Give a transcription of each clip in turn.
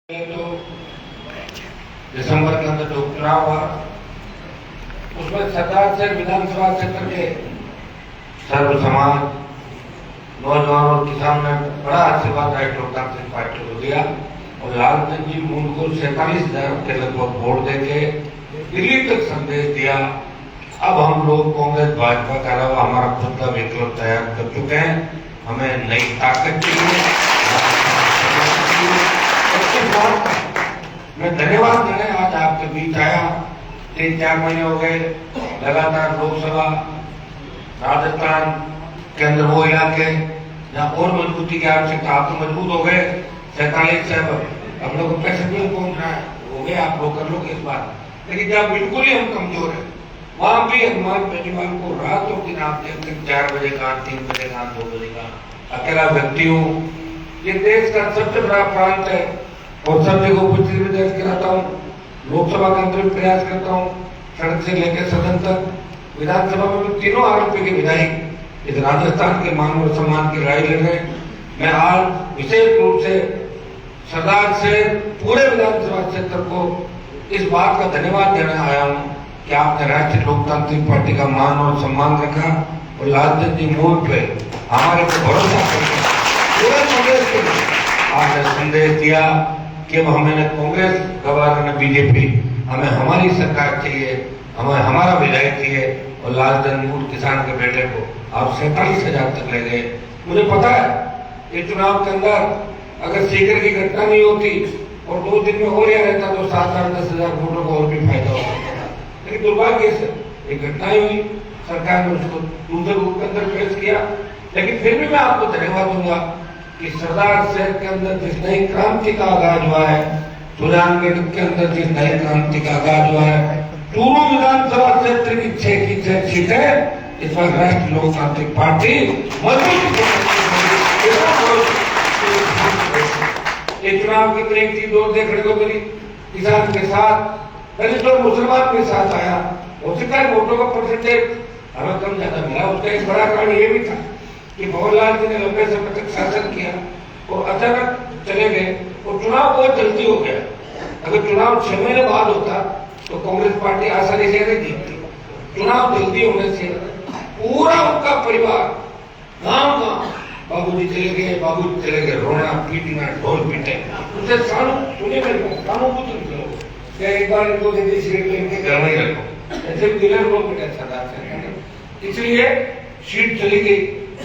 तो दिसंबर के अंदर जो चुनाव हुआ उसमें सरदार से विधानसभा क्षेत्र के सर्व समाज, नौजवान और किसान ने बड़ा आशीर्वाद राष्ट्रीय लोकतांत्रिक पार्टी को दिया और लालचंद जी मूल को 47,000 के लगभग वोट देके दिल्ली तक संदेश दिया। अब हम लोग कांग्रेस भाजपा के अलावा हमारा खुद का विकल्प तैयार कर चुके हैं। हमें नई ताकत चाहिए। मैं धन्यवाद देने आज आपके बीच आया। 3-4 महीने हो गए लगातार लोकसभा, राजस्थान के अंदर वो इलाके जहाँ और मजबूती की आवश्यकता, आप तो मजबूत हो गए। 47 से हम लोग को पैसे नहीं पहुंच रहा है, हो गए आप लोग कर लोगे इस बार। लेकिन जब बिल्कुल ही हम कमजोर है वहां भी हनुमान बेनीवाल को रातों दिन आप देखते 4 बजे का, 3 बजे का, 2 बजे का अकेला व्यक्ति हूँ। ये देश का सबसे बड़ा प्रांत है और सभी को कुछ प्रयास कराता हूँ। लोकसभा के अंदर प्रयास करता हूँ, सड़क से लेकर सदन तक। विधानसभा में भी तीनों आरोपी के विधायक इस राजस्थान के मान और सम्मान की लड़ाई लड़ रहे। मैं आज विशेष रूप से सरदार से पूरे विधानसभा क्षेत्र को इस बात का धन्यवाद देने आया हूँ कि आपने राष्ट्रीय लोकतांत्रिक पार्टी का मान और सम्मान रखा और लालचंद जी मूल पे हमारे को भरोसा करके पूरे कांग्रेस को आपने संदेश दिया कि हमें कांग्रेस गवर्नर बीजेपी, हमें हमारी सरकार चाहिए, हमें हमारा विधायक चाहिए। और लालचंद मूल किसान के बेटे को आप 47,000 तक ले गए। मुझे पता है ये चुनाव के अंदर अगर सीकर की घटना नहीं होती और 2 दिन में हो रहा रहता तो 7-10,000 वोटों को और भी फायदा होता। लेकिन दुर्भाग्य से एक घटना ही हुई, सरकार ने उसको दूसरे रूप के अंदर पेश किया। लेकिन फिर भी मैं आपको धन्यवाद दूंगा कि सरदार शहर के अंदर जिस नई क्रांति का आगाज हुआ है, सुजानगढ़ के अंदर जिस नई क्रांति का आगाज हुआ है, चूरू विधानसभा क्षेत्र की 6 की 6 सीटें इस बार राष्ट्रीय लोकतांत्रिक पार्टी मजबूत। ये चुनाव के अंदर एक चीज और देखने को मिली, किसान के साथ दलित और मुसलमान के साथ आया। हो सकता है वोटों का परसेंटेज हमें कम ज्यादा मिला। उसका एक बड़ा कारण ये भी था कि भवरलाल जी ने लंबे समय तक शासन किया और अचानक चले गए और चुनाव बहुत जल्दी हो गया। अगर चुनाव 6 महीने बाद होता तो कांग्रेस पार्टी आसानी से नहीं जीतती। चुनाव जल्दी होने से पूरा उनका परिवार गांव बाबूजी चले गए, बाबूजी चले गए, रोना पीटना, ढोल पीटे। उसे सानू सुने मेरे सानू कुछ नहीं क्या एक बार इनको जल्दी सीट लेके घर में ही रखो, ऐसे दिलर लोग बेटा सरदार से। इसलिए सीट चली गई।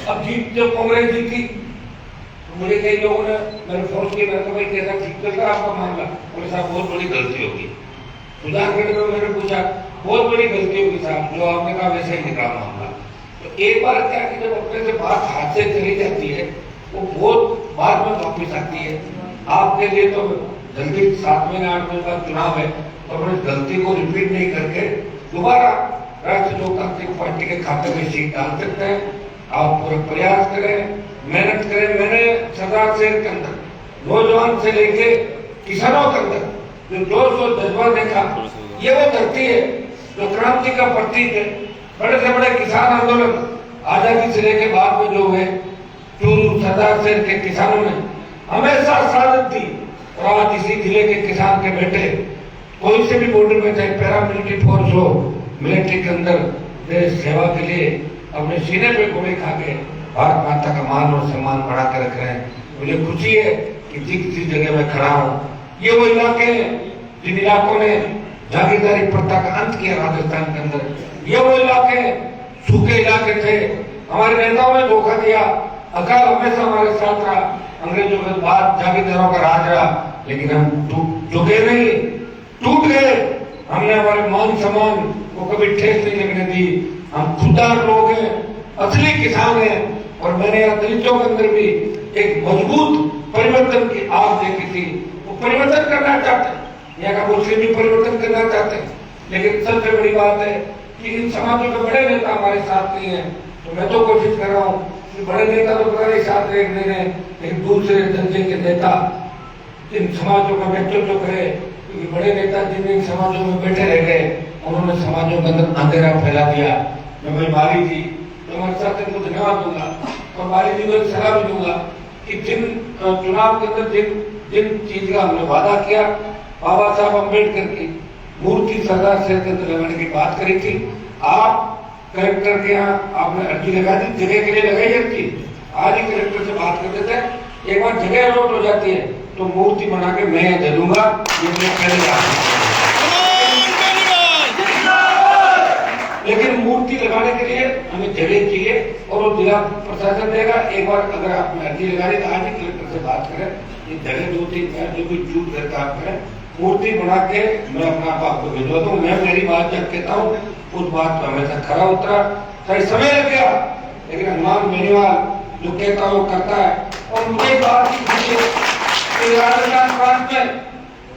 अब जीत जब कांग्रेस जीती तो मुझे कई लोगों ने मैंने फोन किया, मैंने कहा भाई कैसा ठीक चल रहा आपका मामला? बोले साहब बहुत बड़ी गलती होगी। सुजानगढ़ में मैंने पूछा बहुत बड़ी गलती होगी साहब, जो आपने कहा वैसे ही निकला मामला। तो एक बार क्या कि जब अपने से बात हाथ से चली जाती है वो बहुत बाद में वापिस आती है। आपके लिए तो जल्दी 7 महीने 8 महीने बाद चुनाव है तो अपनी गलती को रिपीट नहीं करके दोबारा राष्ट्रीय लोकतांत्रिक पार्टी के खाते में सीट डाल सकते हैं। आप पूरा प्रयास करें, मेहनत करें। मैंने सरदार शहर के अंदर नौजवान से लेके किसानों के अंदर जो जोश और जज्बा देखा, ये वो धरती है जो क्रांति का प्रतीक है। बड़े से बड़े किसान आंदोलन आजादी से लेके बाद में जो हुए, चूरू सरदार शहर के किसानों ने हमेशा साथ दी। और आज इसी जिले के किसान के बेटे कोई से भी बॉर्डर में चाहे पैरामिलिट्री फोर्स हो, मिलिट्री के अंदर देश सेवा के लिए अपने सीने पे गोली खा के भारत माता का मान और सम्मान बढ़ा के रख रहे हैं। मुझे खुशी है कि जिस जगह में खड़ा हूँ ये वो इलाके हैं जिन इलाकों ने जागीरदारी प्रथा का अंत किया राजस्थान के अंदर। ये वो इलाके सूखे इलाके थे, हमारे नेताओं ने धोखा दिया, अकाल हमेशा हमारे साथ रहा, अंग्रेजों के बाद जागीरदारों का राज रहा, लेकिन हम झुके नहीं, टूट गए। हमने हमारे मान सम्मान को कभी ठेस नहीं लगने दी। हम खुददार लोग हैं, असली किसान हैं। और मैंने यहाँ दलितों के अंदर भी एक मजबूत परिवर्तन की आग देखी थी। वो परिवर्तन करना चाहते हैं, यहाँ का मुस्लिम भी परिवर्तन करना चाहते हैं। लेकिन सबसे बड़ी बात है कि इन समाजों के बड़े नेता हमारे साथ नहीं है। तो मैं तो कोशिश कर रहा हूँ कि बड़े नेता तो हमारे साथ रह रहे हैं, लेकिन दूसरे दर्जे के नेता इन समाजों का नेतृत्व करे। क्योंकि बड़े नेता जिन समाजों में बैठे रह गए उन्होंने समाजों के अंदर अंधेरा फैला दिया। मैं भाई बाली जी तुम्हारे साथ इनको धन्यवाद दूंगा और बाली जी को एक सलाह भी दूंगा कि जिन चुनाव के अंदर जिन चीज का हमने वादा किया, बाबा साहब अम्बेडकर की मूर्ति सरदार शहर के अंदर लगाने की बात करी थी। आप कलेक्टर के यहाँ आपने अर्जी लगा दी, जगह के लिए लगाई अर्जी, आज ही कलेक्टर से बात कर देते हैं। एक बार जगह अलॉट हो जाती है तो मूर्ति बना के मैं दे दूंगा, ये मैं पहले लेकिन मूर्ति लगाने के लिए हमें जगह चाहिए और वो जिला प्रशासन देगा। एक बार अगर आप अर्जी लगा रहे तो आज ही कलेक्टर से बात करें, ये जगह 2-3 जो भी छूट रहता है आप करें, मूर्ति बना के मैं अपना आपको भिजवा दूं। मैं मेरी बात जब कहता हूँ उस बात पर हमेशा खरा उतरा, सही समय लग गया, लेकिन हनुमान बेनीवाल जो कहता है वो करता है। और मुझे बात राजस्थान प्रांत में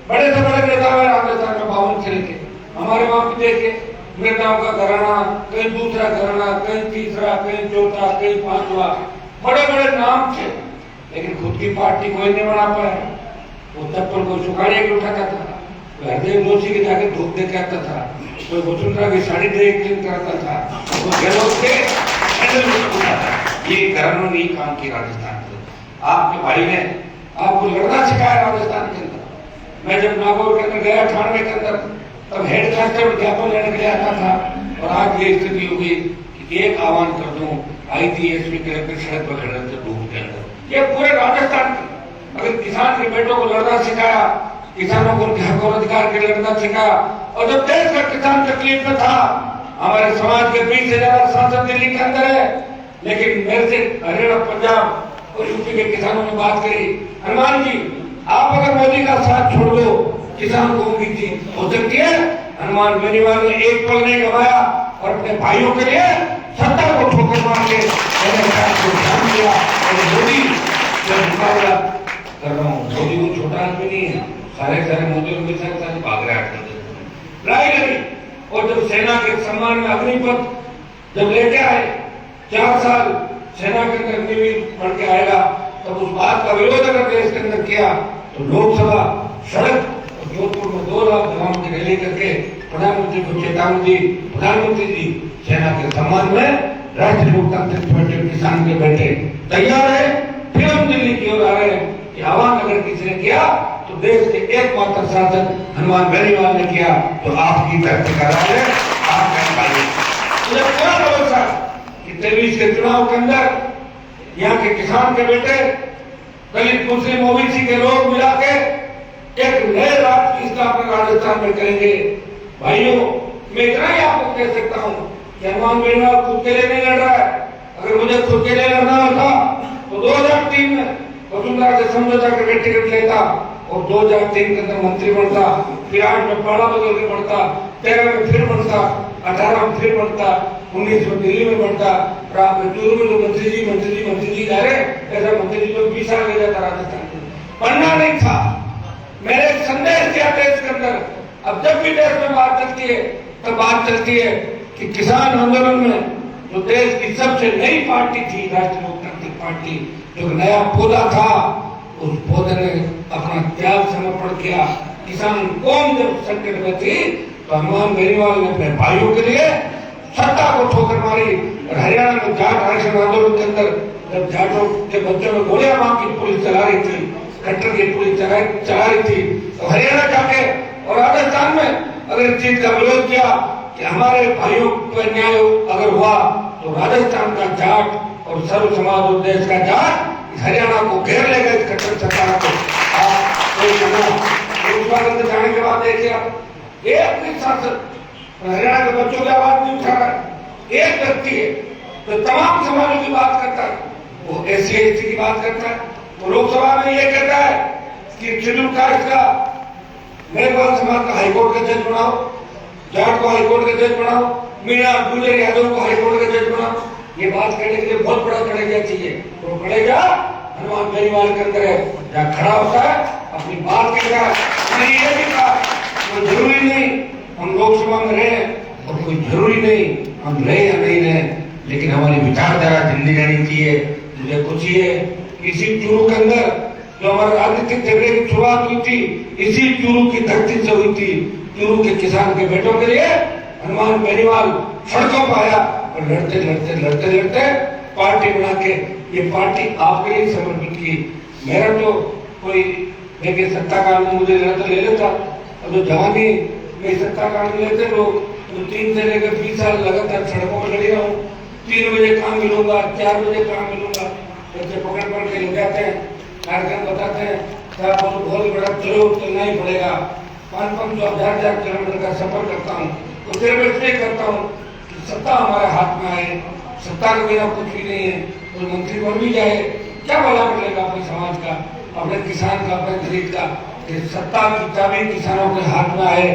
बड़े से बड़े नेता है, राजस्थान में 52 से लेके हमारे वहां पे देखे नेताओं का घराना, कहीं दूसरा घराना, कहीं तीसरा, कहीं चौथा, कहीं पांचवा, बड़े बड़े नाम थे, लेकिन खुद की पार्टी कोई नहीं बना पाया। वो चप्पल को सुखाड़िया के उठाता था, कोई हरदेव जोशी के जाके धूप दे के आता था, कोई वसुंधरा की साड़ी दे क्लीन करता था, कोई गहलोत के हैंडल में उठाता था। ये घरानों ने काम किया राजस्थान में। आपके भाई ने आपको लड़ना सिखाया राजस्थान के अंदर। मैं जब नागौर के अंदर गया 98 के अंदर, तब हेड कांस्टेबल ज्ञापन लेने के लिए आता था, और आज ये स्थिति होगी कि एक आह्वान कर दूं, IGSP कलेक्टर सड़क पर खड़े थे धूप के अंदर। ये पूरे राजस्थान के अगर किसान के बेटों को लड़ना सिखाया, किसानों को उनके हक और अधिकार के लड़ना सिखाया, और जब देश का किसान तकलीफ में था, हमारे समाज के 20 से ज्यादा सांसद दिल्ली के अंदर है, लेकिन मेरे से हरियाणा, पंजाब और यूपी के किसानों ने बात करी, हनुमान जी आप अगर मोदी का साथ छोड़ दो किसान को उम्मीद जीत हो सकती है। हनुमान बेनीवाल ने एक पल नहीं गवाया और अपने भाइयों के लिए सत्ता को ठोकर मार के ध्यान दिया। और मोदी जब मुकाबला कर रहा हूँ, मोदी को छोटा आदमी नहीं है, सारे मोदी उनके साथ भाग रहा है लड़ाई लड़ी। और जब सेना के सम्मान में अग्निपथ जब लेके आए, 4 साल सेना के अंदर अग्निवीर बढ़ के आएगा, तब उस बात का विरोध अगर देश के अंदर किया तो लोकसभा सड़क जोधपुर में 2 लाख जवानों की रैली करके प्रधानमंत्री को चेतावनी दी, प्रधानमंत्री जी सेना के सम्मान में राष्ट्रीय लोकतांत्रिक पार्टी किसान के बेटे तैयार है, फिर हम दिल्ली की ओर आ रहे हैं कि आह्वान अगर किसी ने किया तो देश के एकमात्र सांसद हनुमान बेनीवाल ने किया, तो आपकी धरती का राज है, आप कर पाइए। मुझे पूरा भरोसा कि 23 के चुनाव के अंदर यहाँ के किसान के बेटे, दलित, मुस्लिम, ओबीसी के लोग मिला के एक नए राष्ट्र की स्थापना राजस्थान में करेंगे। भाइयों, मैं इतना ही आपको कह सकता हूँ कि हनुमान बेनीवाल खुद के लिए नहीं लड़ रहा है। अगर मुझे खुद के लिए लड़ना होता तो 2003 में वसुंधरा से समझौता करके टिकट लेता और 2003 के अंदर मंत्री बनता, फिर 8 में पाड़ा बदल के बढ़ता, 13 में फिर बनता, 18 में फिर बनता, 19 में दिल्ली में बनता, और आप चूरू में जो मंत्री जी जा रहे, ऐसा मंत्री जी को 20 साल ले जाता राजस्थान में। बनना नहीं था। मैंने एक संदेश दिया देश के अंदर, अब जब भी देश में बात चलती है तो बात चलती है कि किसान आंदोलन में जो देश की सबसे नई पार्टी थी, राष्ट्रीय लोकतांत्रिक पार्टी, जो नया पौधा था, उस पौधे ने अपना त्याग समर्पण किया। किसान कौन जब संकट में थी तो हनुमान बेनीवाल ने अपने भाइयों के लिए सत्ता को ठोकर मारी। और हरियाणा में जाट आरक्षण आंदोलन के अंदर जब जाटों के बच्चों में गोलियां मार की पुलिस चला रही थी, कट्टर की पुलिस चला रही थी, तो हरियाणा जाके और राजस्थान में अगर इस चीज का विरोध किया कि हमारे भाइयों को अन्याय अगर हुआ तो राजस्थान का जाट और सर्व समाज और देश का जाट हरियाणा को घेर लेगा इस कट्टर सरकार को। आप जाने के बाद देखिए, आप एक भी सांसद हरियाणा के बच्चों की आवाज नहीं उठा रहा है। एक व्यक्ति है जो तमाम समाजों की बात करता है, वो SC ST की बात करता है, वो लोकसभा में ये कहता है कि शेड्यूल कास्ट का मेघवाल समाज का हाईकोर्ट का जज बनाओ, जाट को हाईकोर्ट का जज बनाओ, मीणा गुजर यादव को हाईकोर्ट का जज बनाओ। ये बात कहने के लिए बहुत बड़ा कड़ेजा चाहिए, तो कड़ेजा हनुमान बेनीवाल के अंदर है, जहाँ खड़ा होता है अपनी बात कहेगा। मैंने ये भी कहा कोई जरूरी नहीं हम लोकसभा में रहे और कोई जरूरी नहीं हम रहे या नहीं रहे, लेकिन हमारी विचारधारा जिंदगी रहनी चाहिए। मुझे कुछ है इसी चूरू के अंदर जो हमारे राजनीतिक झगड़े की शुरुआत हुई थी, इसी चूरू की धरती से हुई थी। चूरू के किसान के बेटों के लिए हनुमान बेनीवाल सड़कों पर आया और लड़ते पार्टी बना के ये पार्टी आपके लिए समर्पित की। मेरा तो कोई लेकिन सत्ता काल में मुझे लेना तो ले लेता। अब तो जवानी में सत्ता काल में लेते लोग, तो 3 से लेकर 20 साल लगातार सड़कों पर खड़ी रहूं। 3 बजे काम मिलूंगा, 4 बजे काम मिलूंगा, बच्चे पकड़ के ले जाते हैं, कार्यक्रम बताते हैं, साहब बहुत बड़ा चलो चलना ही पड़ेगा। 500 हजार किलोमीटर का सफर करता हूँ, तो सिर्फ इसलिए करता हूँ कि सत्ता हमारे हाथ में आए। सत्ता के बिना कुछ भी नहीं है। तो मंत्री बन भी जाए, क्या भला मिलेगा अपने समाज का, अपने किसान का, अपने गरीब का। सत्ता की चाबी किसानों के हाथ में आए,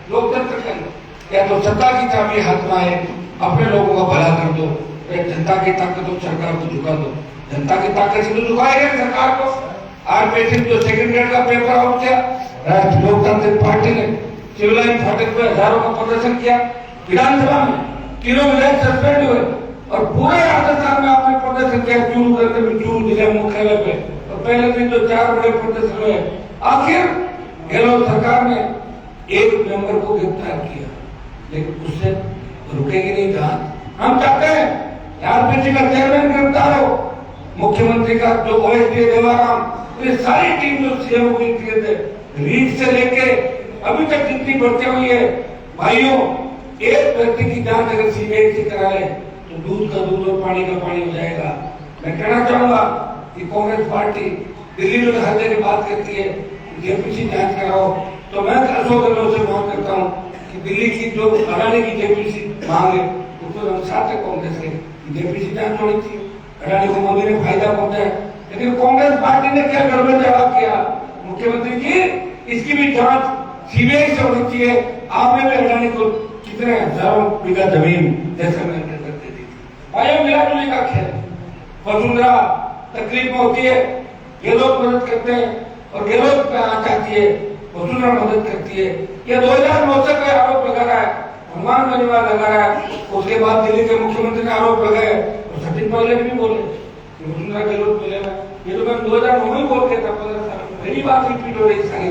लोकतंत्र के अंदर, या तो सत्ता की चाबी हाथ में आए, अपने लोगों का भला कर दो, या जनता की ताकत हो सरकार को झुका दो। जनता की ताकत से तो झुकाएगा सरकार को। आज पेशेंट जो सेकंड ग्रेड का पेपर आउट किया, राष्ट्रीय लोकतांत्रिक पार्टी ने सिविल लाइन फाटक पर हजारों का प्रदर्शन किया, विधानसभा में 3 विधायक सस्पेंड हुए, और पूरे राजस्थान में आपने प्रदर्शन किया, चूरू करते में, चूरू जिला मुख्यालय पे, और पहले दिन जो 4 बड़े प्रदर्शन हुए। आखिर गहलोत सरकार ने एक मेंबर को गिरफ्तार किया, लेकिन उससे रुकेगी नहीं जांच। हम चाहते हैं आरपीसी का चेयरमैन गिरफ्तार हो, मुख्यमंत्री का जो ओएसडी देवाराम, ये सारी टीम जो सीएम को गिरफ्तार थे, रीढ़ से लेके अभी तक जितनी बढ़ती हुई है भाइयों, एक व्यक्ति की जांच अगर सीबीआई से करा ले तो दूध का दूध और पानी का पानी हो जाएगा। मैं कहना चाहूंगा कि कांग्रेस पार्टी दिल्ली में हर जगह बात करती है जेपीसी जांच कराओ, तो मैं अशोक गहलोत से मांग करता हूँ कि दिल्ली की जो अडानी की जेपीसी मांग है, उसको हम साथ है कांग्रेस के, जेपीसी जांच होनी चाहिए। अडानी को मोदी ने फायदा पहुंचाया, लेकिन कांग्रेस पार्टी ने क्या गड़बड़ जवाब किया, मुख्यमंत्री जी इसकी भी जांच सीबीआई से होनी चाहिए। आपने भी अडानी को कितने हजारों बीघा जमीन जैसलमेर करके दी। भाइयों मिला जुली का खेल, वसुंधरा तकलीफ में होती है, गहलोत मदद करते हैं, और गहलोत पे आना चाहती है, वसुंधरा मदद करती है। ये 2009 से कोई आरोप लगा रहा है, हनुमान बेनीवाल लगा रहा है, उसके बाद दिल्ली के मुख्यमंत्री ने आरोप लगाए, और सचिन पायलट भी बोले वसुंधरा गहलोत मिलेगा। ये तो मैं 2009 में बोल के था, 15 साल मेरी बात रिपीट हो रही सारी।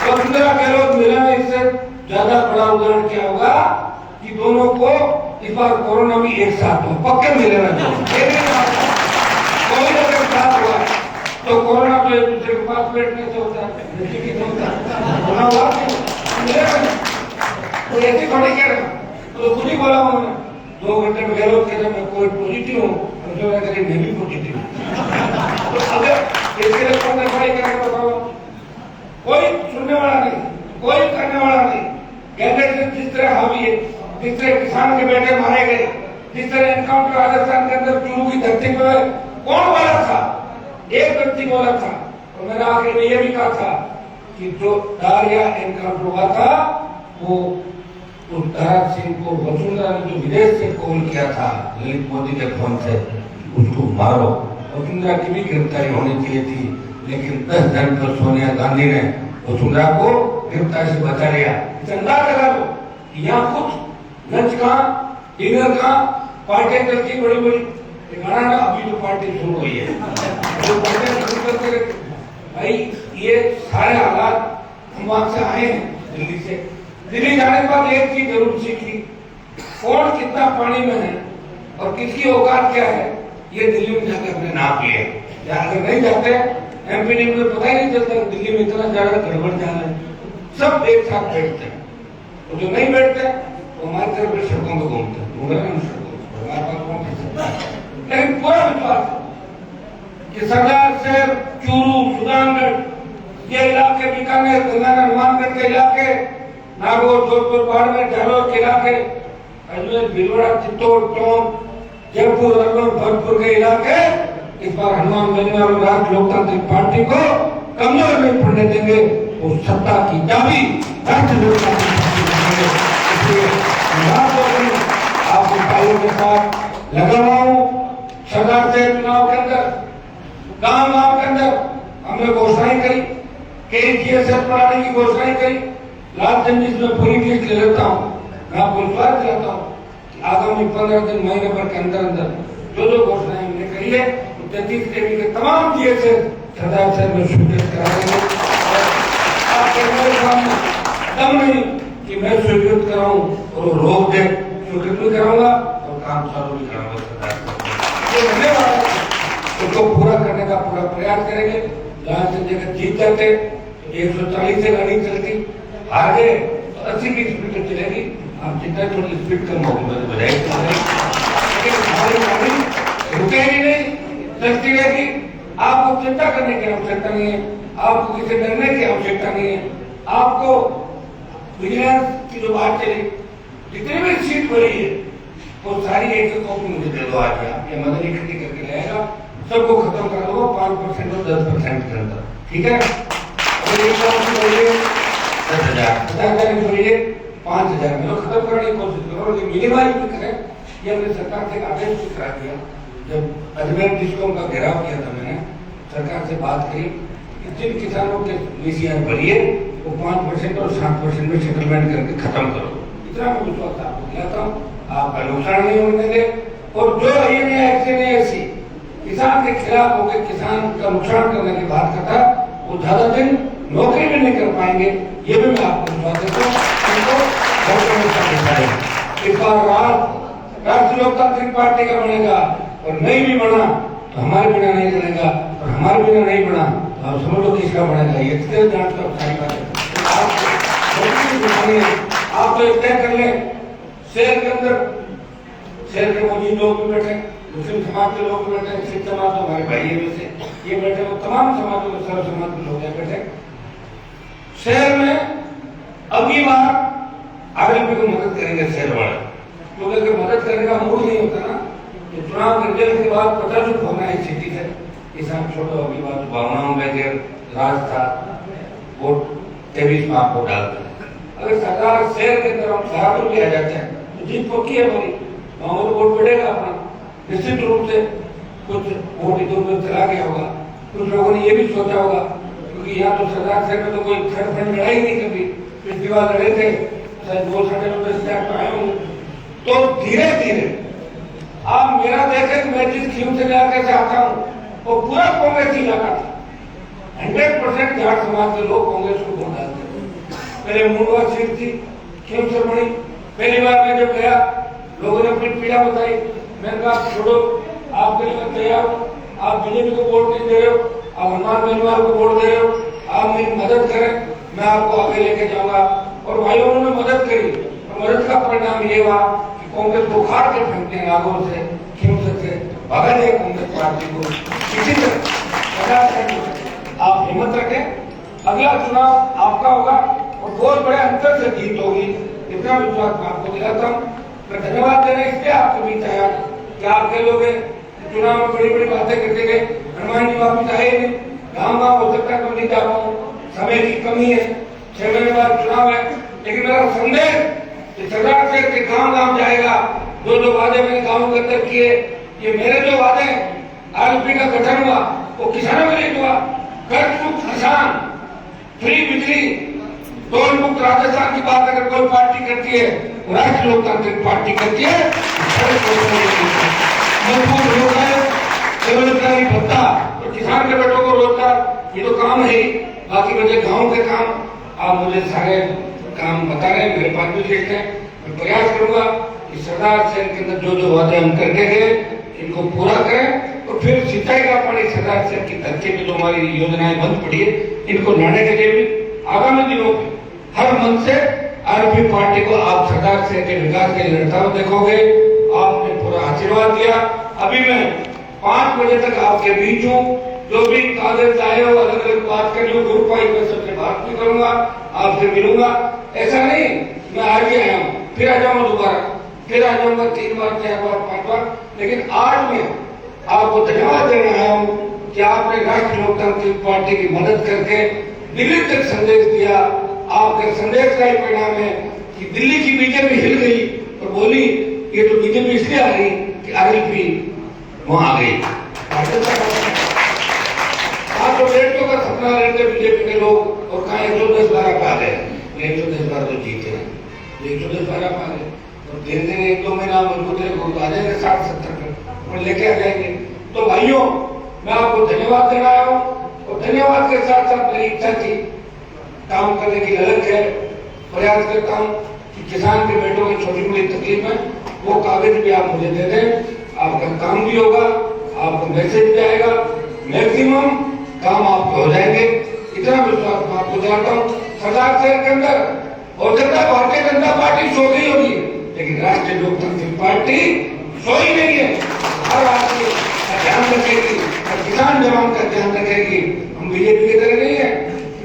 वसुंधरा गहलोत मिलना, इससे ज्यादा बड़ा उदाहरण क्या होगा कि दोनों को इस बार कोरोना भी एक साथ हो, पक्के मिलेना चाहिए। कोविड अगर साथ हुआ तो कोरोना तो एक दूसरे के पास बैठने से होता है, तो ऐसी थोड़ी कह रहा, तो खुद ही बोला उन्होंने 2 घंटे में गहलोत कहते मैं कोविड पॉजिटिव हूँ, मैं भी पॉजिटिव हूँ। तो अगर इसके लिए कौन करेगा बताओ, कोई सुनने वाला नहीं, कोई करने वाला नहीं। कहते जिस तरह हावी है, जिस तरह किसान के बेटे मारे गए, जिस तरह एनकाउंटर राजस्थान के अंदर चूरू की धरती पर कौन बोला था, एक व्यक्ति बोला था, और मैंने आखिर में यह भी कहा था कि जो दारिया एनकाउंटर हुआ था वो उस धरा सिंह को वसुंधरा ने जो विदेश से कॉल किया था ललित मोदी के फोन से, उसको मारो। वसुंधरा की भी गिरफ्तारी होनी चाहिए थी, लेकिन 10 दिन पर सोनिया गांधी ने वसुंधरा को गिरफ्तारी से बचा लिया। अंदाज लगा लो यहाँ कुछ लंच का, डिनर का, पार्टियां चलती बड़ी बड़ी, अभी तो पार्टी शुरू हुई है, जो पार्टियां शुरू करते भाई, ये सारे हालात हम वहां से आए हैं दिल्ली से। दिल्ली जाने के बाद एक चीज जरूर सीखी, कौन कितना पानी में है और किसकी औकात क्या है, ये दिल्ली में जाकर अपने नाप लिए। अगर नहीं जाते एमपी डी में पता ही नहीं चलता दिल्ली में इतना ज्यादा गड़बड़ जाना है। सब एक साथ बैठते हैं, तो जो नहीं बैठते वो हमारी तरफ सड़कों पर घूमते हैं, लेकिन पूरा विश्वास कि सरदार शहर, चूरू, सुजानगढ़, ये इलाके, बीकानेर, गंगानगर, हनुमानगढ़ के इलाके, नागौर, जोधपुर, बाड़मेर, जालौर के इलाके, अजमेर, भीलवाड़ा, चित्तौड़, टोंक, जयपुर, अलवर, भरतपुर के इलाके इस बार हनुमान बेनीवाल और राष्ट्रीय लोकतांत्रिक पार्टी को कमजोर नहीं पड़ने देंगे। वो सत्ता की चाबी राष्ट्रीय लोकतांत्रिक पार्टी देंगे। इसलिए आप भाइयों के साथ लगा हुआ हूँ। सरदार से चुनाव के अंदर, गांव के अंदर हमने घोषणाएं करी, KGSF प्रणाली की घोषणाएं करी। लास्ट दिन जिसमें पूरी लिस्ट ले लेता हूँ, मैं आपको विश्वास दिलाता हूँ कि आगामी 15 दिन, महीने भर के अंदर अंदर जो घोषणाएं हमने करी है, 33 केवी के तमाम GSF सरदार शहर में स्वीकृत करा देंगे। आपके मेरे सामने दम नहीं कि मैं स्वीकृत कराऊं और वो रोक दे, स्वीकृत भी कराऊंगा और काम चालू भी कराऊंगा। सरदार ये धन्यवाद उसको पूरा करने का पूरा प्रयास करेंगे। जहां से जगह जीत जाते 140 से गाड़ी चलती, हार गए तो 80 की स्पीड में चलेगी। आप जितना थोड़ी स्पीड कम होगी तो बजाय लेकिन हमारी गाड़ी रुकेगी नहीं, चलती रहेगी। आपको चिंता करने की आवश्यकता नहीं है, आपको किसी डरने की आवश्यकता नहीं है। आपको विजिलेंस की जो बात चली, जितनी भी सीट बड़ी है वो सारी एक कॉपी मुझे दे दो। आज आप ये मदद इकट्ठी करके लाएगा, सबको खत्म कर दो 5% और 10% के अंदर, ठीक है। और एक कॉपी बोलिए 10,000, 50,000 बोलिए 5,000 में खत्म करने की कोशिश करो। ये मिनिमाइज भी करें, ये हमने सरकार से आदेश भी करा दिया। जब अजमेर डिस्कॉम का घेराव किया था, मैंने सरकार से बात करी कि जिन किसानों के VCR भरिए वो 5% और 7% में सेटलमेंट करके खत्म करो। इतना मैं विश्वास आपको दिया था, आपका नुकसान नहीं होने देंगे। और जो ऐसी किसान के खिलाफ होकर किसान का नुकसान करने की बात करता, वो ज्यादा दिन नौकरी भी नहीं कर पाएंगे। ये भी मैं आपको विश्वास देता हूँ। इस बार राष्ट्रीय लोकतांत्रिक पार्टी का बनेगा और नहीं भी बना तो हमारे बिना नहीं बनेगा, और हमारे बिना नहीं बना तो आप समझ लो किसका बनेगा। ये जांच का सारी बात है। आप तो तय कर ले, शहर के अंदर शहर के मौजूद लोग भी बैठे, मुस्लिम समाज के लोग भी बैठे, सिख समाज तो हमारे भाई में से ये बैठे, वो तमाम समाजों के सर्व समाज के लोग बैठे। शहर में अगली बार आरएलपी को मदद करेंगे शहर वाले, क्योंकि अगर मदद करने का मूड नहीं होता ना तो चुनाव के रिजल्ट के बाद पता जो होना है स्थिति है। किसान छोड़ो, अगली बार भावनाओं में राज था, वोट 23 में आप वोट डालते हैं। अगर सरकार शहर के अंदर हम बराबर भी आ जाते हैं तो जीत पक्की है हमारी, गाँव में तो वोट बढ़ेगा अपना निश्चित रूप से। कुछ वोट इधर उधर चला गया होगा, कुछ लोगों ने ये भी सोचा होगा, क्योंकि यहाँ तो सरदार शहर में तो कोई खड़ फंड लड़ाई नहीं कभी, पिछली बार लड़े थे शायद 2 साढ़े 9 आए हूँ। तो धीरे धीरे आप मेरा देखें, मैं जिस खीम से इलाके से आता हूँ वो पूरा कांग्रेस इलाका था। 100% जाट समाज के लोग कांग्रेस को वोट डालते थे। पहले मुंडवा सीट थी, खीम से बड़ी। पहली बार मैं जब गया, लोगों ने अपनी पीड़ा बताई, मैंने कहा छोड़ो, आपके लिए मैं तैयार हूँ। आप बीजेपी को वोट नहीं दे रहे हो, आप हनुमान बेनीवाल को वोट दे रहे हो, आप मेरी मदद करें, मैं आपको आगे लेके जाऊंगा। और भाइयों उन्होंने मदद करी, और मदद का परिणाम ये हुआ कि कांग्रेस को उखाड़ के फेंकते हैं आगों से, खींच से भगा दिया कांग्रेस पार्टी को। इसी तरह आप हिम्मत रखें, अगला चुनाव आपका होगा और बहुत बड़े अंतर से जीत होगी, इतना विश्वास मैं आपको दिलाता हूँ। मैं धन्यवाद देने इसलिए आपके बीच आया कि आप कह लोगे चुनाव में बड़ी बड़ी बातें करते गए, हनुमान जी वापिस आए नहीं, गाँव हो सकता है तो नहीं जा पाऊँ, समय की कमी है, 6 महीने बाद चुनाव है। लेकिन मेरा संदेश सरदार शहर के गांव जाएगा। जो वादे मैंने गाँव के अंदर किए, ये मेरे जो वादे आरएलपी का गठन हुआ वो किसानों के लिए हुआ। कर्ज मुक्त किसान, फ्री बिजली, टोल मुक्त राजस्थान की बात अगर कोई पार्टी करती है, राष्ट्रीय लोकतांत्रिक पार्टी करती है। मजबूत रोजगार, बेरोजगारी भत्ता, तो किसान के बेटों को रोजगार, ये तो काम है। बाकी मुझे गाँव के काम आप मुझे सारे काम बता रहे हैं, मेरे पास भी लिस्ट है। मैं प्रयास करूंगा कि सरदार शहर के अंदर जो वादे हम करके गए इनको पूरा करें, और फिर सिंचाई का पानी सरदार शहर की धरती पे जो हमारी योजनाएं बंद पड़ी है, इनको लाने के लिए भी आगामी दिनों में हर मन से आरएलपी पार्टी को आप सरदार शहर के विकास के लिए लड़ता हुआ देखोगे। आपने पूरा आशीर्वाद दिया। अभी मैं 5 बजे तक आपके बीच हूँ, जो भी कागज आए हो, अलग अलग बात कर लो, ग्रुप वाइज में सबसे बात भी करूंगा, आपसे मिलूंगा। ऐसा नहीं मैं आज ही आया हूँ, फिर आ जाऊंगा दोबारा, फिर आ जाऊंगा 3 बार, 4 बार, 5 बार। लेकिन आज मैं आपको धन्यवाद देने आया हूँ कि आपने राष्ट्रीय लोकतांत्रिक पार्टी की मदद करके दिल्ली तक संदेश दिया। आपके संदेश का ही परिणाम है कि दिल्ली की बीजेपी हिल गई और बोली ये तो बीजेपी इसलिए आ रही कि आरएलपी वहां आ गई। तो बेटों का सपना लेते बीजेपी के लोग, और कहा 110-12 पा गए, 110-12 तो जीते हैं, 110-12 पा गए। और धीरे धीरे 1-2 महीना मजबूत आ जाएंगे, 60-70 और लेके आ जाएंगे। तो भाइयों, मैं आपको धन्यवाद देना आया हूँ, और धन्यवाद के साथ साथ मेरी इच्छा थी, काम करने की ललक है, प्रयास करता हूँ कि किसान के बेटों की छोटी मोटी तकलीफ है वो कागज भी आप मुझे दे दें, आपका काम भी होगा, आपको मैसेज भी आएगा, मैक्सिमम काम आपके हो जाएंगे, इतना विश्वास मैं आपको दिलाता हूँ। सरदार शहर के अंदर हो सकता है भारतीय जनता पार्टी सो गई होगी, लेकिन राष्ट्रीय लोकतांत्रिक पार्टी सोई नहीं है। हर आदमी का ध्यान रखेगी, हर किसान जवान का ध्यान रखेगी। हम बीजेपी की तरह नहीं है,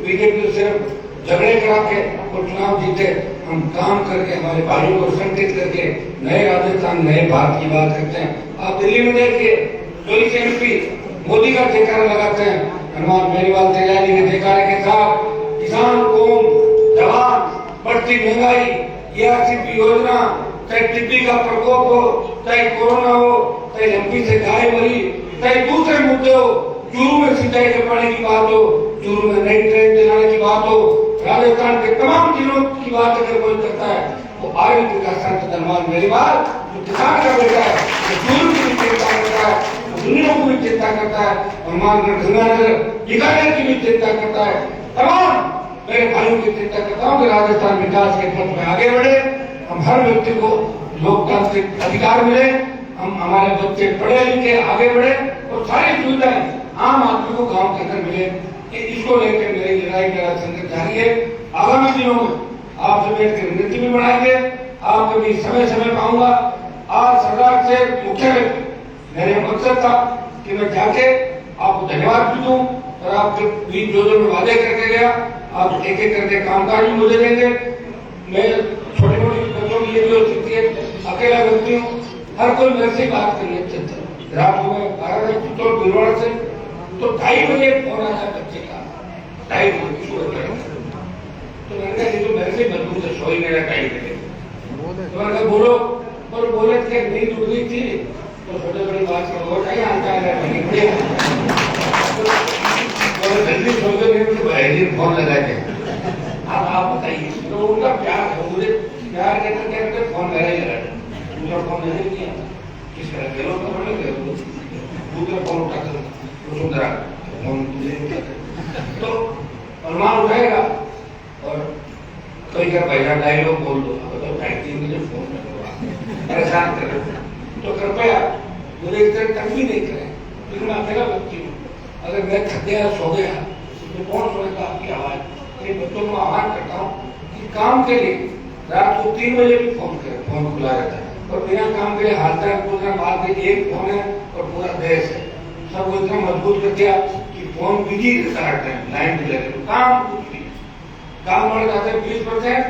बीजेपी तो सिर्फ झगड़े करा के आपको चुनाव जीते। हम काम करके हमारे भाइयों को संगठित करके नए राजस्थान, नए भारत की बात करते हैं। आप दिल्ली में देखिए, 24 MP मोदी का ठेकाना लगाते हैं। हनुमान बेनीवाल तैयारी के ठेकाने के साथ किसान कौम, जवान, बढ़ती महंगाई, ERCP योजना, चाहे टिड्डी का प्रकोप हो, चाहे कोरोना हो, चाहे एमपी से गाय मरी, चाहे दूसरे मुद्दे हो, चूरू में सिंचाई के पानी की बात हो, चूरू में नई ट्रेन चलाने की बात हो, राजस्थान के तमाम जिलों की बात अगर कोई करता है वो आयुक्त विकास संत हनुमान बेनीवाल, जो किसान का बेटा है, जो चूरू की भी चिंता करता है, दुनिया को भी चिंता करता है, हनुमानगढ़, गंगानगर, बीकानेर की भी चिंता करता है। तमाम मेरे भाइयों की चिंता करता हूँ कि राजस्थान विकास के पथ में आगे बढ़े, हम हर व्यक्ति को लोकतांत्रिक अधिकार मिले, हम हमारे बच्चे पढ़े लिखे आगे बढ़े और सारी सुविधाएं आम आदमी को गांव के अंदर मिले। इसको लेकर मेरी लड़ाई मेरा संघर्ष जारी है। आगामी दिनों में आपसे बैठ कर नीति भी बनाएंगे, आपको भी समय समय पाऊंगा। आज सरदार से मुख्य मेरे मकसद था कि मैं जाके आपको धन्यवाद भी दूं और आपके बीच जो मैं वादे करके गया, आप एक एक करके कामकाज भी मुझे देंगे। मैं छोटी मोटी बच्चों की ये भी हो सकती है, अकेला व्यक्ति हूँ, हर कोई मेरे से बात करिए। रात को मैं 12 बजे भीलवाड़ा से तो 2:30 बजे फोन आता है बच्चे का, 2:30 बजे तो मैंने कहा तो मेरे से मजबूर से सोई मेरा 2:30 बजे, तो मैंने कहा बोलो, और बोले थे नींद उड़ गई थी तो छोटे बड़ी बात का हो जाए आता है नहीं बढ़िया, तो जल्दी सो गए फोन लगाए थे। अब आप बताइए, तो उनका प्यार है, मुझे प्यार कहते कहते फोन लगा ही लगा, दूसरा फोन नहीं किया, किस तरह के लोग तो बड़े दूसरा फोन उठाते वसुंधरा फोन तो अनुमान उठाएगा और कोई क्या पैसा डायलॉग बोल दो, तो 2:30 बजे फोन परेशान कर रहे, तो कृपया मुझे इस तरह तंग भी नहीं करें, क्योंकि मैं अकेला व्यक्ति हूँ। अगर मैं थक गया सो गया तो कौन सुनेगा आपकी आवाज। मेरे बच्चों को आह्वान करता हूँ कि काम के लिए रात को 3 बजे भी फोन करें, फोन खुला रहता है, और बिना काम के लिए हालचाल पूछना, बात के एक फोन है और पूरा देश है, सबको इतना मजबूत कर दिया कि फोन बिजी रहता है, लाइन भी लगे तो काम कुछ नहीं, काम बढ़ जाते हैं 20%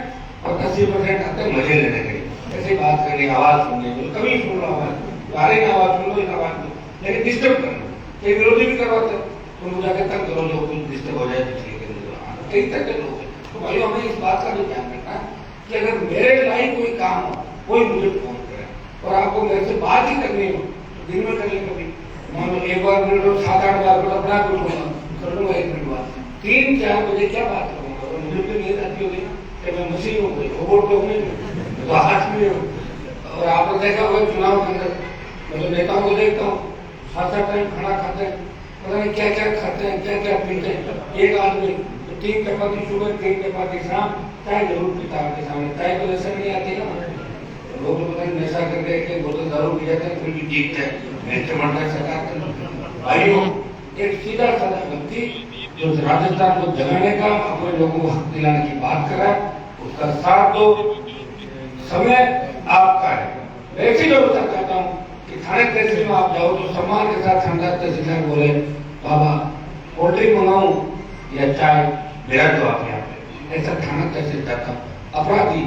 और 80% आते हैं मजे लेने के लिए, ऐसे बात करनी, आवाज सुनने के लिए, कभी सुन लो आवाज, गाड़ी की आवाज सुन लो, इन आवाज में, लेकिन डिस्टर्ब करना, कई विरोधी भी करवाते हैं, तो मुझे जाकर तक करो जो कुछ डिस्टर्ब हो जाए तो ठीक है, कई तरह के लोग हैं। तो भाई हमें इस बात का भी ध्यान रखना है कि अगर मेरे लाइन कोई काम हो, कोई मुझे फोन करे और आपको मेरे से बात ही करनी हो तो दिन में कर ले, कभी मान लो एक बार मिनट 7-8 बार को अपना कुछ होगा कर लूंगा, 1 मिनट बाद 3-4 बजे क्या बात करूंगा, और मुझे भी नींद आती होगी कि मैं मशीन हो गई, रोबोट तो नहीं तो हाथ में हूँ। और आपने देखा होगा चुनाव के अंदर मैं तो नेताओं को देखता हूँ 7-7 टाइम खाना खाते हैं, पता नहीं क्या क्या खाते हैं, क्या क्या पीते हैं। एक आदमी 3 चपाती सुबह, 3 चपाती शाम, चाय जरूर पीता है, सामने चाय तो वैसे नहीं आती ना, लोग तो पता नहीं नशा करके एक बोतल दारू पी जाते हैं, फिर भी जीतते हैं, भाइयों। एक सीधा साधा व्यक्ति जो राजस्थान को जगाने का, अपने लोगों को हक दिलाने की बात कर रहा है, उसका साथ दो, समय आपका है। मैं ऐसी व्यवस्था चाहता हूँ कि थाने तहसील में आप जाओ तो सम्मान के साथ समझाते तहसीलदार बोले बाबा पोल्ट्री मंगाऊं या चाय, मेरा तो आप यहाँ पे, ऐसा थाना तहसील चाहता हूँ। अपराधी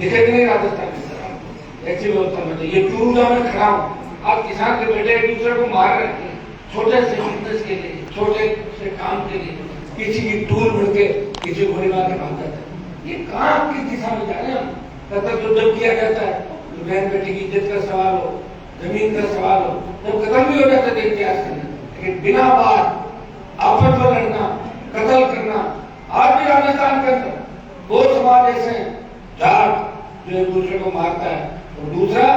दिखे नहीं राजस्थान की तरह, ऐसी व्यवस्था में ये चूरू में खड़ा हूँ, आप किसान के बेटे एक दूसरे को मार रहे हैं, छोटे से बिजनेस के लिए, छोटे से काम के लिए, किसी की टूल मिल के किसी को गोली मार के भाग जाता है। ये कहाँ किस दिशा में जा रहे हैं हम? तब तक जो जब किया जाता है तो बहन बेटी की इज्जत का सवाल हो, जमीन का सवाल हो, जब खत्म भी हो जाता है इतिहास के अंदर, लेकिन बिना बात आपस में लड़ना, कत्ल करना, आज भी राजस्थान के अंदर 2 समाज ऐसे हैं, जाट जो एक दूसरे को मारता है और दूसरा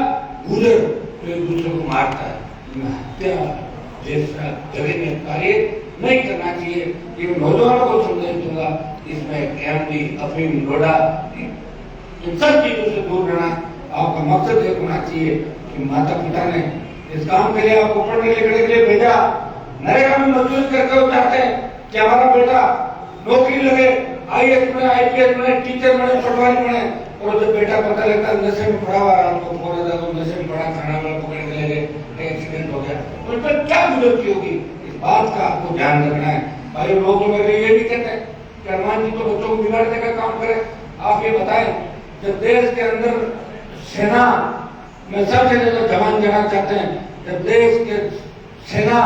गुजर जो एक दूसरे को मारता है। हत्या जैसा जघन्य कार्य नहीं करना चाहिए, ये नौजवानों को संदेश दूंगा। इसमें कैमरी, अफीम, लोडा, इन सब चीजों से दूर रहना आपका मकसद एक होना चाहिए कि माता पिता ने इस काम के लिए आपको पढ़ने लिखने के लिए भेजा, नरेगा में मजदूरी करके वो चाहते हैं कि हमारा बेटा नौकरी लगे, IAS बने, IPS बने, टीचर बने, पटवारी बने। और जब बेटा पता लगता है नशे में पड़ा हुआ, रात को फोन आता है, नशे में पड़ा, थाना वाला पकड़ के ले गए, एक्सीडेंट हो गया, तो इस पर क्या गुजरती होगी? इस बात का आपको ध्यान रखना है। भाई लोग मेरे ये भी कहते हैं कि हनुमान जी तो बच्चों को बिगाड़ने का काम करे। आप ये बताएं, जब देश के अंदर सेना में सबसे ज्यादा जवान जाना चाहते हैं, जब देश के सेना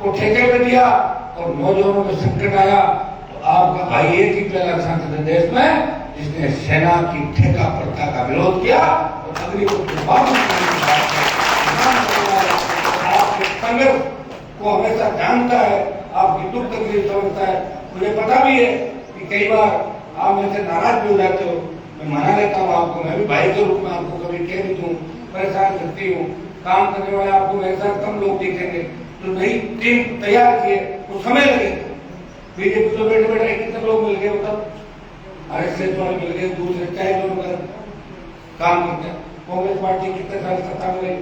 को ठेके पे दिया और नौजवानों में संकट आया, तो आपका भाई एक ही पहला सांसद देश में जिसने सेना की ठेका प्रथा का विरोध किया और अग्नि को आपके संघर्ष को हमेशा जानता है, आपकी दुख तकलीफ समझता है। मुझे पता भी है कि कई बार आप मेरे से नाराज भी हो जाते हो, मैं मना लेता हूँ आपको, मैं भी भाई के रूप में आपको कभी कह भी दूं, परेशान करती हूँ। काम करने वाले आपको मेरे साथ कम लोग दिखेंगे, तो नई टीम तैयार किए वो समय लगेगा। बीजेपी तो बैठे बैठे कितने लोग मिल गए, मतलब RSS वाले मिल गए, दूसरे चाहे लोग काम करते हैं। कांग्रेस पार्टी कितने साल सत्ता में रही,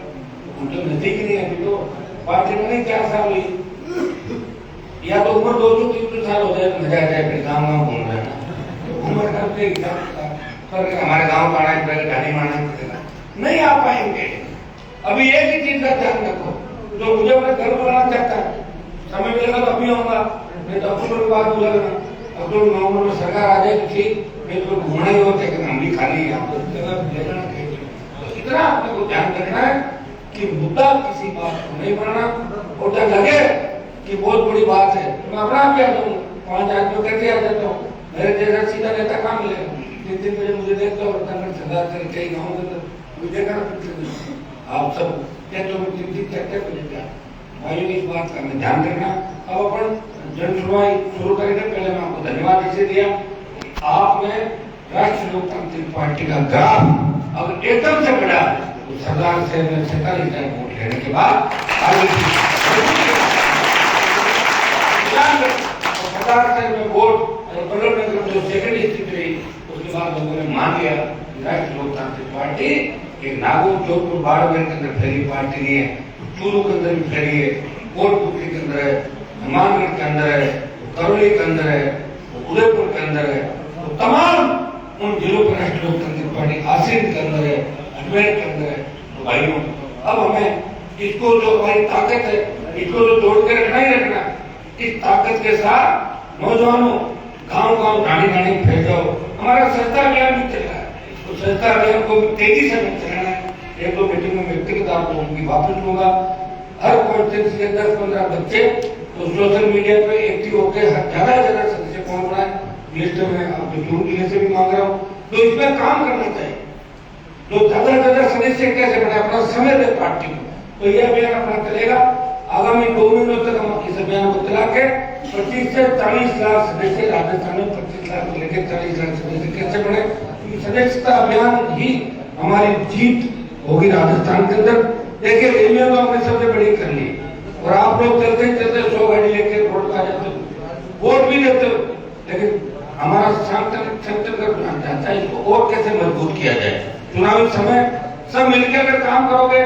उनके नजदीक नहीं है, अभी तो पार्टी में नहीं 4 साल हुई, या तो उम्र 2-3 साल हो जाए, मजा आ जाए, फिर गाँव गाँव घूम रहे हैं, उम्र करते हमारे गाँव का आना है, गाड़ी मारना पड़ेगा, नहीं आ पाएंगे। अभी एक ही चीज का ध्यान रखो, जो मुझे अपने घर बनाना चाहता है, समय मिलेगा तो अभी आऊंगा, नहीं तो अक्टूबर के बाद बुला लेना। अक्टूबर नवंबर में सरकार आ जाए तो ठीक, नहीं तो घूमना ही होता है, हम भी खाली आपको ले जाना चाहिए। तो इतना आपको को ध्यान रखना है कि मुद्दा किसी बात को नहीं बनाना, और जब लगे कि बहुत बड़ी बात है तो मैं अपना भी आ जाऊंगा, 5 आदमियों करके आ जाता हूँ, मेरे जैसा सीधा नेता काम मिलेगा। 3 बजे मुझे देखता हूँ सरदार कई गाँव के अंदर मुझे देखा, आप सब क्या तो भाइयों इस बात का हमें ध्यान रखना। अब अपन जन सुनवाई शुरू करेंगे। पहले मैं आपको धन्यवाद इसे दिया, आपने राष्ट्रीय लोकतांत्रिक पार्टी का ग्राफ अब एकदम से बढ़ा, तो सरदार से 47,000 वोट लेने के बाद सरदार से में वोट बल्लभ नगर में जो सेकंड स्थिति रही, उसके बाद लोगों ने मान लिया राष्ट्रीय लोकतांत्रिक पार्टी एक नागौर, जोधपुर, बाड़मेर के अंदर फैली पार्टी नहीं है, चूरू के अंदर भी फैली है, कोटपुतली के अंदर है, हनुमानगढ़ के अंदर है, करौली के अंदर है, उदयपुर के अंदर है, तो तमाम उन जिलों पर राष्ट्रीय लोकतांत्रिक पार्टी आसिफ के अंदर है, अजमेर के अंदर है। तो भाइयों, अब हमें इसको जो हमारी ताकत है, इसको जो जोड़ के रखना ही रखना, इस ताकत के साथ नौजवानों गाँव गाँव गाड़ी गाड़ी फैल जाओ। हमारा स्वच्छता अभियान भी चल रहा है, तो स्वच्छता अभियान को तेजी से चलाना है। 1-2 मीटिंग में व्यक्तिगत आपको उनकी वापस लूंगा। हर कॉन्फ्रेंस के 10-15 बच्चे तो सोशल मीडिया पे एक्टिव होकर ज्यादा से ज्यादा सदस्य कौन बनाए, लिस्ट में आप जरूर जिले से भी मांग रहा हूँ, तो इसमें काम करना चाहिए। तो ज्यादा से ज्यादा सदस्य कैसे बनाए, अपना समय दे पार्टी को, तो यह अभियान अपना चलेगा। आगामी 2 महीनों तक हम इस अभियान को चला के 25 से 40 लाख सदस्य, राजस्थान में 25 लाख से लेकर 40 लाख सदस्य कैसे बढ़े, सदस्यता अभियान ही हमारी जीत होगी राजस्थान के अंदर। देखिए रैलियां तो हमने सबसे बड़ी कर ली, और आप लोग चलते चलते 100 गाड़ी लेके वोट का जाते हो, वोट भी देते हो, लेकिन हमारा संगठन का ध्यान जाता है इसको और कैसे मजबूत किया जाए। चुनावी समय सब मिलकर अगर काम करोगे,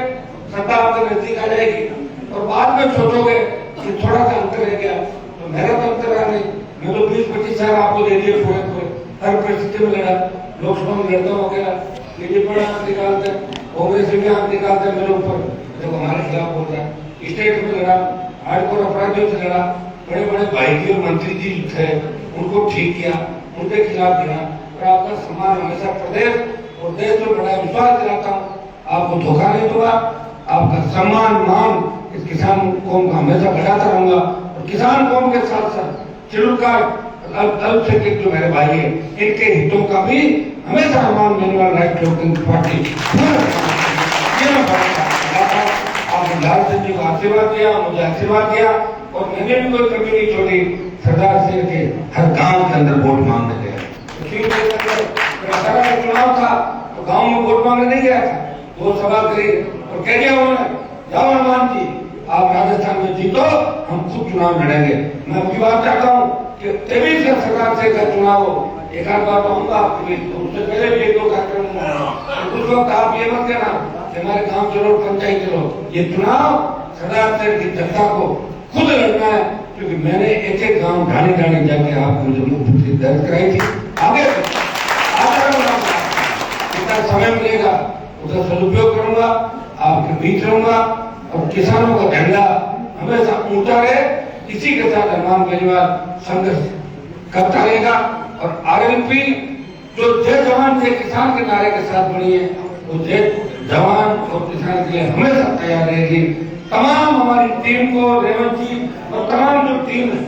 सत्ता आपके नजदीक आ जाएगी, और बाद में सोचोगे कि थोड़ा सा अंतर रह गया, तो मेरा तो अंतर रहा नहीं, मैं तो 20-25 साल आपको दे दिए पूरे हर परिस्थिति में लड़ा, लोकसभा में लड़ता हो गया, बीजेपी निकालते, कांग्रेस भी हाथ निकालते मेरे ऊपर, जब हमारे खिलाफ बोल रहा है, स्टेट में लड़ा, हार्डकोर अपराधियों से लड़ा, बड़े बड़े भाई जी और मंत्री जी थे, उनको ठीक किया, उनके खिलाफ गिरा, और आपका सम्मान हमेशा प्रदेश और देश में बड़ा विश्वास दिलाता हूँ, आपको धोखा नहीं दूंगा, आपका सम्मान मान इस किसान कौम का हमेशा बढ़ाता रहूंगा, और किसान कौम के साथ साथ चिड़ुकार अल्पसंख्यक जो मेरे भाई है, इनके हितों का भी हमेशा सम्मान देने वाला राष्ट्रीय लोकतांत्रिक पार्टी। आपने लाल सिंह जी को आशीर्वाद दिया, मुझे आशीर्वाद दिया, और मैंने भी कोई कमी नहीं छोड़ी सरदार सिंह के हर गांव के अंदर वोट मांगने गया। चुनाव था तो गांव में वोट मांगने नहीं गया था, 2 सभा करी और कह दिया उन्होंने, जाओ हनुमान जी आप राजस्थान में जीतो, हम खुद चुनाव लड़ेंगे। मैं आपकी बात चाहता हूँ कि 23 सरदार सिंह का चुनाव एक आध बार आऊंगा आपके बीच, तो उससे पहले भी एक दो कार्यक्रम होंगे। उस वक्त आप ये मत कहना कि हमारे गांव चलो, पंचायत चलो। ये चुनाव सरदार साहब की जनता को खुद लड़ना है, क्योंकि मैंने एक एक गांव ढाणी ढाणी जाके आपको जो मुफ्त दर्ज कराई थी। आगे जितना समय मिलेगा उसका सदुपयोग करूंगा, आपके बीच रहूंगा और किसानों का झंडा हमेशा ऊंचा रहे। इसी के साथ हनुमान केजरीवाल संघर्ष करता रहेगा और आगे भी जो जय जवान जय किसान के नारे के साथ बनी है, वो जय जवान और किसान के लिए हमेशा तैयार रहेगी। तमाम हमारी टीम को, रेवंत जी और तमाम जो टीम है,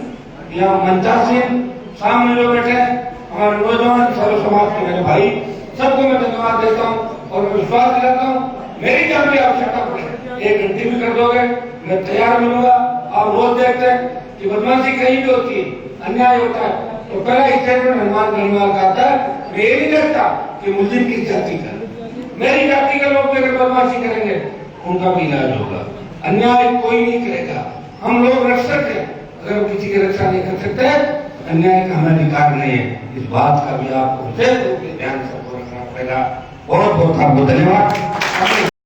यहाँ मंचासीन सामने जो बैठे हैं, हमारे नौजवान सर्व समाज के मेरे भाई, सबको मैं धन्यवाद देता हूँ और विश्वास दिलाता हूँ मेरी जब भी आवश्यकता पड़े 1 घंटे भी कर दोगे, मैं तैयार मिलूंगा। आप रोज देखते हैं कि बदमाशी कहीं भी होती है, अन्याय होता है, तो पहला स्टेटमेंट हनुमान केजरीवाल का आता है, मैं ये नहीं देखता कि मुस्लिम किस जाति का, मेरी जाति के लोग अगर बदमाशी करेंगे उनका भी इलाज होगा। अन्याय कोई नहीं करेगा, हम लोग रक्षक हैं, अगर किसी की रक्षा नहीं कर सकते अन्याय का हमें अधिकार नहीं है। इस बात का भी आपको विशेष रूप से ध्यान सबको रखना पड़ेगा। बहुत बहुत आपको धन्यवाद।